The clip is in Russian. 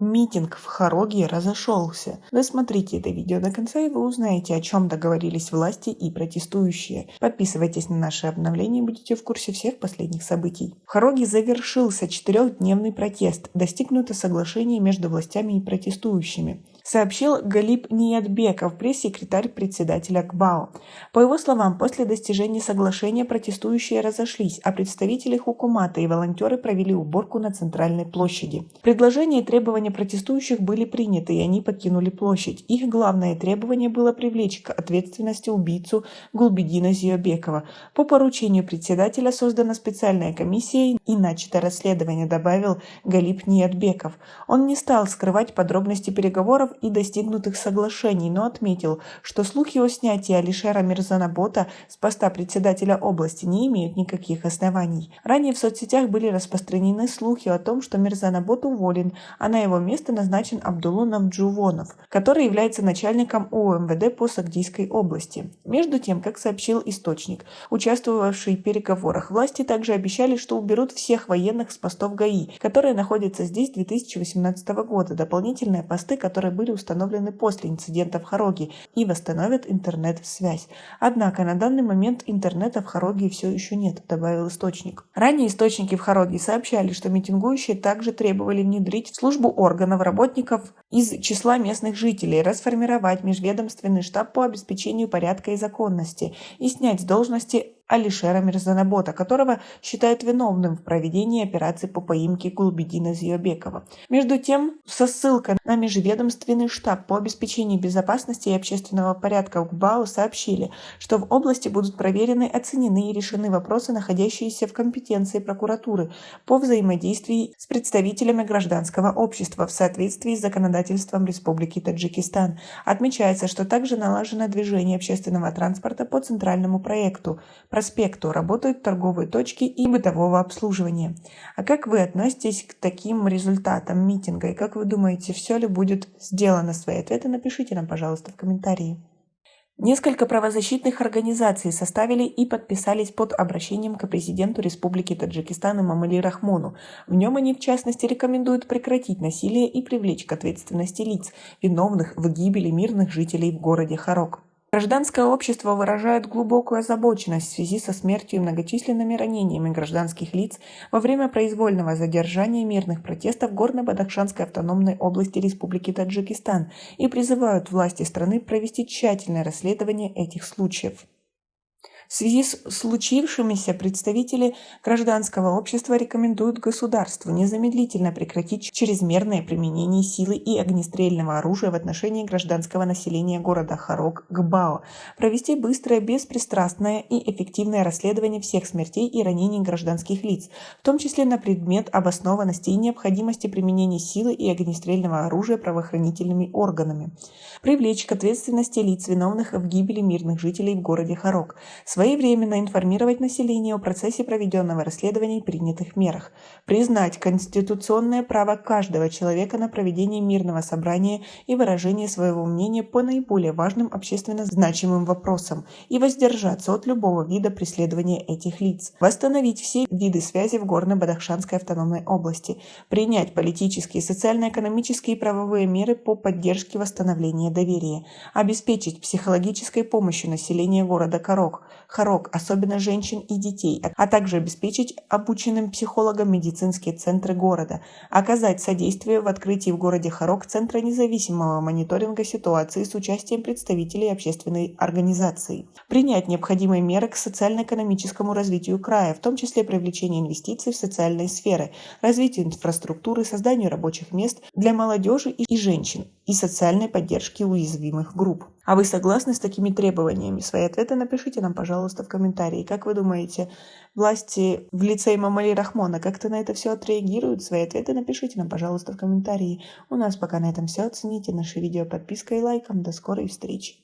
Митинг в Хароге разошелся. Досмотрите это видео до конца, и вы узнаете, о чем договорились власти и протестующие. Подписывайтесь на наши обновления и будете в курсе всех последних событий. В Хароге завершился 4-дневный протест. Достигнуто соглашение между властями и протестующими, сообщил Галип Ниятбеков, пресс-секретарь председателя ГБАО. По его словам, после достижения соглашения протестующие разошлись, а представители хукумата и волонтеры провели уборку на центральной площади. Предложения и требования протестующих были приняты, и они покинули площадь. Их главное требование было привлечь к ответственности убийцу Гулбидина Зиёбекова. По поручению председателя создана специальная комиссия и начато расследование, добавил Галип Ниятбеков. Он не стал скрывать подробности переговоров и достигнутых соглашений, но отметил, что слухи о снятии Алишера Мирзанабота с поста председателя области не имеют никаких оснований. Ранее в соцсетях были распространены слухи о том, что Мирзанабот уволен, а на его место назначен Абдулла Намджувонов, который является начальником УМВД по Сагдийской области. Между тем, как сообщил источник, участвовавший в переговорах, власти также обещали, что уберут всех военных с постов ГАИ, которые находятся здесь с 2018 года, дополнительные посты, которые были установлены после инцидента в Хароге, и восстановят интернет-связь. Однако на данный момент интернета в Хароге все еще нет, добавил источник. Ранее источники в Хароге сообщали, что митингующие также требовали внедрить в службу органов работников из числа местных жителей, расформировать межведомственный штаб по обеспечению порядка и законности и снять с должности Алишера Мирзанабота, которого считают виновным в проведении операции по поимке Гулбидина Зиёбекова. Между тем, со ссылкой на межведомственный штаб по обеспечению безопасности и общественного порядка в ГБАО сообщили, что в области будут проверены, оценены и решены вопросы, находящиеся в компетенции прокуратуры по взаимодействию с представителями гражданского общества в соответствии с законодательством Республики Таджикистан. Отмечается, что также налажено движение общественного транспорта по центральному проспекту, работают торговые точки и бытового обслуживания. А как вы относитесь к таким результатам митинга? И как вы думаете, все ли будет сделано? Свои ответы напишите нам, пожалуйста, в комментарии. Несколько правозащитных организаций составили и подписались под обращением к президенту Республики Таджикистан Эмомали Рахмону. В нем они, в частности, рекомендуют прекратить насилие и привлечь к ответственности лиц, виновных в гибели мирных жителей в городе Харок. Гражданское общество выражает глубокую озабоченность в связи со смертью и многочисленными ранениями гражданских лиц во время произвольного задержания мирных протестов в Горно-Бадахшанской автономной области Республики Таджикистан и призывают власти страны провести тщательное расследование этих случаев. В связи с случившимися представители гражданского общества рекомендуют государству незамедлительно прекратить чрезмерное применение силы и огнестрельного оружия в отношении гражданского населения города Харок ГБАО, провести быстрое, беспристрастное и эффективное расследование всех смертей и ранений гражданских лиц, в том числе на предмет обоснованности и необходимости применения силы и огнестрельного оружия правоохранительными органами, привлечь к ответственности лиц, виновных в гибели мирных жителей в городе Харок, своевременно информировать население о процессе проведенного расследования и принятых мерах, признать конституционное право каждого человека на проведение мирного собрания и выражение своего мнения по наиболее важным общественно значимым вопросам и воздержаться от любого вида преследования этих лиц, восстановить все виды связи в Горно-Бадахшанской автономной области, принять политические, социально-экономические и правовые меры по поддержке восстановления доверия, обеспечить психологической помощью населения города Харок, особенно женщин и детей, а также обеспечить обученным психологам медицинские центры города, оказать содействие в открытии в городе Харок Центра независимого мониторинга ситуации с участием представителей общественной организации, принять необходимые меры к социально-экономическому развитию края, в том числе привлечение инвестиций в социальные сферы, развитию инфраструктуры, созданию рабочих мест для молодежи и женщин и социальной поддержки уязвимых групп. А вы согласны с такими требованиями? Свои ответы напишите нам, пожалуйста, в комментарии. Как вы думаете, власти в лице Эмомали Рахмона как-то на это все отреагируют? Свои ответы напишите нам, пожалуйста, в комментарии. У нас пока на этом все. Оцените наше видео подпиской и лайком. До скорой встречи.